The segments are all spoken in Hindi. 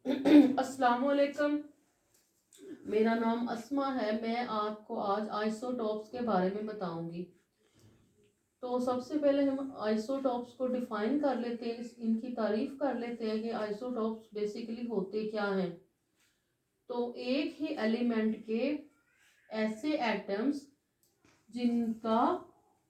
अस्सलाम वालेकुम। मेरा नाम अस्मा है। मैं आपको आज आइसोटॉप्स के बारे में बताऊंगी। तो सबसे पहले हम आइसोटॉप्स को डिफाइन कर लेते हैं, इनकी तारीफ कर लेते हैं कि आइसोटॉप्स बेसिकली होते क्या हैं। तो एक ही एलिमेंट के ऐसे एटम्स जिनका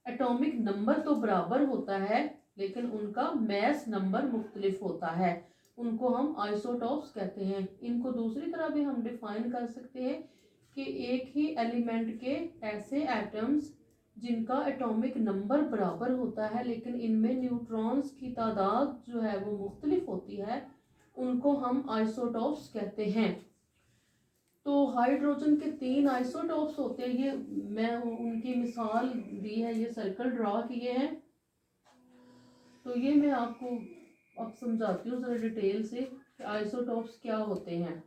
एटॉमिक नंबर तो बराबर होता है लेकिन उनका मैस नंबर मुख्तलिफ होता है, उनको हम आइसोटॉप्स कहते हैं। इनको दूसरी तरह भी हम डिफाइन कर सकते हैं कि एक ही एलिमेंट के ऐसे एटम्स जिनका एटॉमिक नंबर बराबर होता है लेकिन इनमें न्यूट्रॉन्स की तादाद जो है वो मुख्तलिफ होती है, उनको हम आइसोटॉप्स कहते हैं। तो हाइड्रोजन के 3 आइसोटॉप्स होते हैं। ये मैं उनकी मिसाल दी है, ये सर्कल ड्रा किए हैं। तो ये मैं आपको अब समझाती हूँ जरा डिटेल से कि आइसोटॉप्स क्या होते हैं।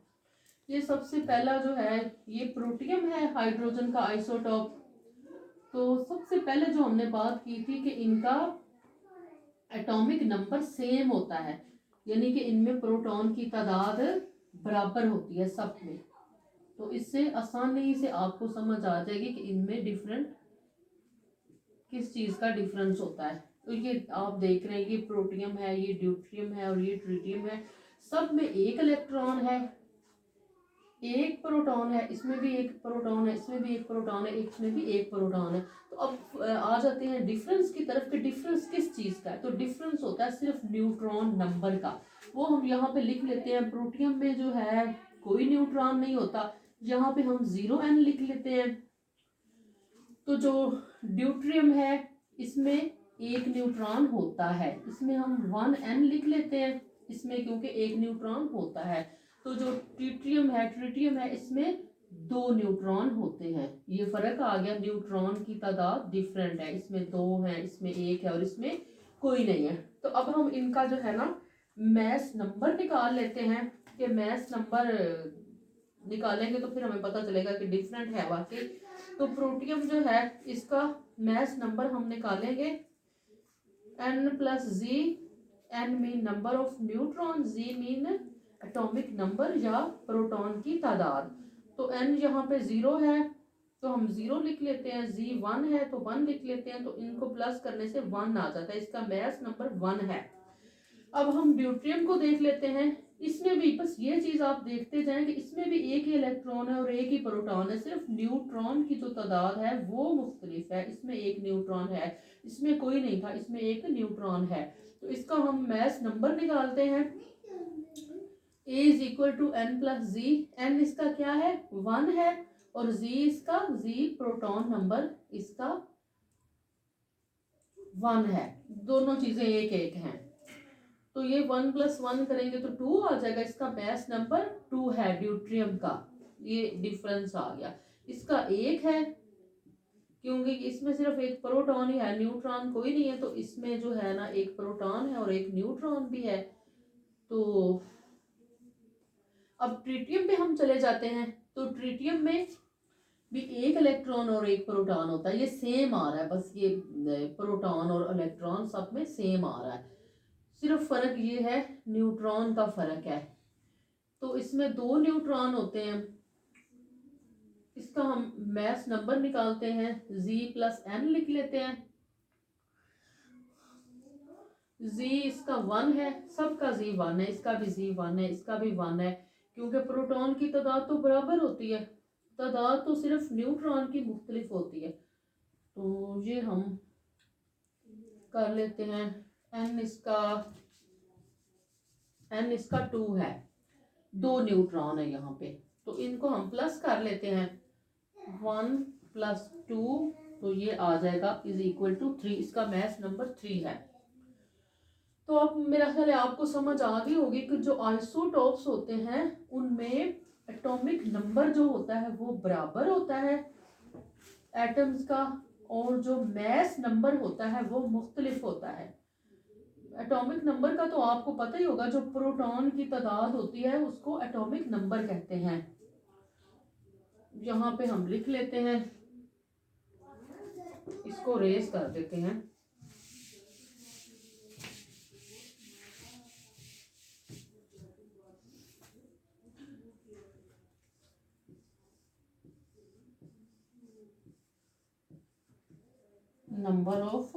ये सबसे पहला जो है ये प्रोटियम है, हाइड्रोजन का आइसोटॉप। तो सबसे पहले जो हमने बात की थी कि इनका एटॉमिक नंबर सेम होता है, यानी कि इनमें प्रोटॉन की तादाद बराबर होती है सब में। तो इससे आसानी से आपको समझ आ जाएगी कि इनमें डिफरेंट किस चीज का डिफरेंस होता है। तो ये आप देख रहे हैं, ये प्रोटियम है, ये ड्यूट्रियम है और ये ट्रिटियम है। सब में एक इलेक्ट्रॉन है, एक प्रोटॉन है, इसमें भी एक प्रोटॉन है, इसमें भी एक प्रोटॉन है, इसमें भी एक प्रोटॉन है। तो अब आ जाते हैं डिफरेंस की तरफ कि डिफरेंस किस चीज का है। तो डिफरेंस होता है सिर्फ न्यूट्रॉन नंबर का। वो हम यहाँ पे लिख लेते हैं। प्रोटियम में जो है कोई न्यूट्रॉन नहीं होता, यहाँ पे हम 0n लिख लेते हैं। तो जो ड्यूट्रियम है इसमें एक न्यूट्रॉन होता है, इसमें हम 1n लिख लेते हैं इसमें, क्योंकि एक न्यूट्रॉन होता है। तो जो ट्रिटियम है इसमें 2 न्यूट्रॉन होते हैं। ये फर्क आ गया, न्यूट्रॉन की तादाद डिफरेंट है, इसमें 2 है, इसमें 1 है और इसमें कोई नहीं है। तो अब हम इनका जो है ना मैस नंबर निकाल लेते हैं कि मैस नंबर निकालेंगे तो फिर हमें पता चलेगा कि डिफरेंट है वाकई। तो प्रोटियम जो है इसका मैस नंबर हम निकालेंगे n+z। n mean number of neutron, z mean atomic number या प्रोटॉन की तादाद। तो n यहाँ पे 0 है तो हम 0 लिख लेते हैं, z 1 है तो 1 लिख लेते हैं। तो इनको प्लस करने से 1 आ जाता है, इसका मैस नंबर 1 है। अब हम ड्यूट्रियम को देख लेते हैं। इसमें भी बस ये चीज आप देखते जाएं कि इसमें भी एक ही इलेक्ट्रॉन है और एक ही प्रोटॉन है, सिर्फ न्यूट्रॉन की जो तादाद है वो मुख्तलिफ है। इसमें एक न्यूट्रॉन है, इसमें कोई नहीं था, इसमें एक न्यूट्रॉन है। तो इसका हम मैस नंबर निकालते हैं। A is equal to n+z। n इसका क्या है 1 है और z प्रोटॉन नंबर इसका 1 है। दोनों चीजें एक एक हैं। तो ये 1+1 करेंगे तो 2 आ जाएगा। इसका मैस नंबर 2 है ड्यूट्रियम का। ये डिफरेंस आ गया। इसका 1 है क्योंकि इसमें सिर्फ एक प्रोटॉन ही है, न्यूट्रॉन कोई नहीं है। तो इसमें जो है ना एक प्रोटॉन है और एक न्यूट्रॉन भी है। तो अब ट्रिटियम पे हम चले जाते हैं। तो ट्रिटियम में भी एक इलेक्ट्रॉन और एक प्रोटॉन होता है। ये सेम आ रहा है, बस ये प्रोटॉन और इलेक्ट्रॉन सब में सेम आ रहा है, सिर्फ फर्क ये है न्यूट्रॉन का फर्क है। तो इसमें 2 न्यूट्रॉन होते हैं। इसका हम मैस नंबर निकालते हैं, z+n लिख लेते हैं। z इसका 1 है, सबका z 1 है, इसका भी z 1 है, इसका भी 1 है, क्योंकि प्रोटॉन की तादाद तो बराबर होती है, तादाद तो सिर्फ न्यूट्रॉन की मुख्तलिफ होती है। तो ये हम कर लेते हैं। n इसका 2 है, 2 न्यूट्रॉन है यहाँ पे। तो इनको हम प्लस कर लेते हैं, 1+2 तो ये आ जाएगा इज इक्वल टू 3। इसका मैस नंबर 3 है। तो अब मेरा ख्याल है आपको समझ आ गई होगी कि जो आइसोटॉप्स होते हैं उनमें एटॉमिक नंबर जो होता है वो बराबर होता है एटम्स का, और जो मैस नंबर होता है वो मुख्तलिफ होता है। एटॉमिक नंबर का तो आपको पता ही होगा, जो प्रोटॉन की तादाद होती है उसको एटॉमिक नंबर कहते हैं। यहाँ पे हम लिख लेते हैं, इसको रेज कर देते हैं। Number of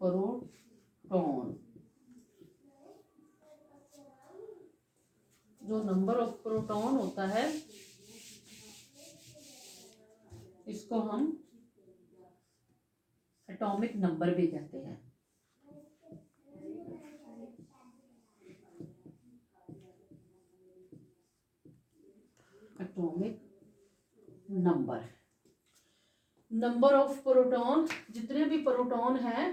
proton. जो नंबर ऑफ प्रोटॉन होता है इसको हम एटॉमिक नंबर भी कहते हैं। Atomic number, number of proton, जितने भी प्रोटॉन हैं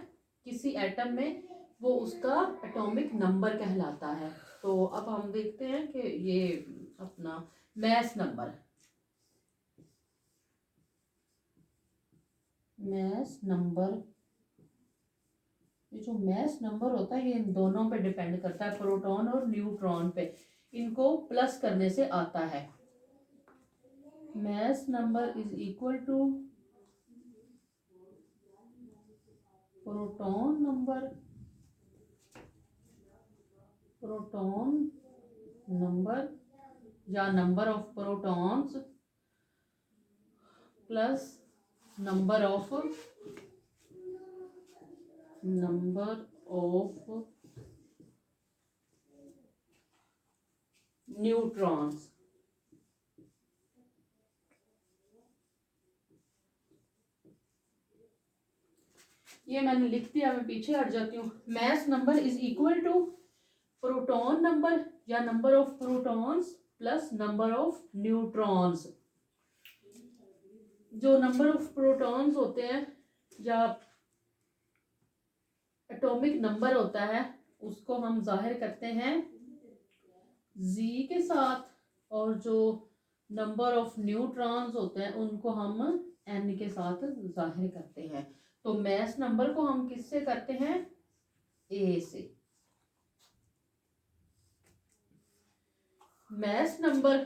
किसी एटम में वो उसका एटॉमिक नंबर कहलाता है। तो अब हम देखते हैं कि ये अपना मैस नंबर, मैस नंबर, ये जो मैस नंबर होता है ये इन दोनों पे डिपेंड करता है, प्रोटॉन और न्यूट्रॉन पे। इनको प्लस करने से आता है। Mass number is equal to proton number, proton number या number of protons plus number of neutrons. ये मैंने लिख दिया, मैं पीछे हट जाती हूँ। Mass number is equal to proton number या number of protons plus number of neutrons. जो नंबर ऑफ प्रोटॉन्स होते हैं या एटॉमिक नंबर होता है उसको हम जाहिर करते हैं Z के साथ, और जो नंबर ऑफ न्यूट्रॉन्स होते हैं उनको हम N के साथ जाहिर करते हैं। तो मैस नंबर को हम किससे करते हैं? A से। मैस नंबर,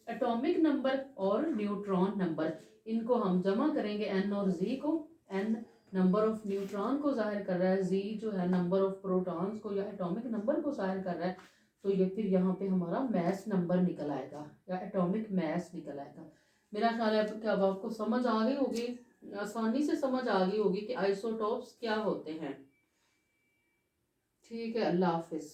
एटॉमिक नंबर और न्यूट्रॉन नंबर, इनको हम जमा करेंगे N और Z को। N नंबर ऑफ न्यूट्रॉन को जाहिर कर रहा है, Z जो है नंबर ऑफ प्रोटॉन्स को या एटॉमिक नंबर को जाहिर कर रहा है। तो ये फिर यहाँ पे हमारा मैस नंबर निकल आएगा या एटॉमिक मैस निकल आएगा। मेरा ख्याल है कि अब आपको समझ आ गई होगी, आसानी से समझ आ गई होगी कि आइसोटोप्स क्या होते हैं। ठीक है, अल्लाह हाफिज।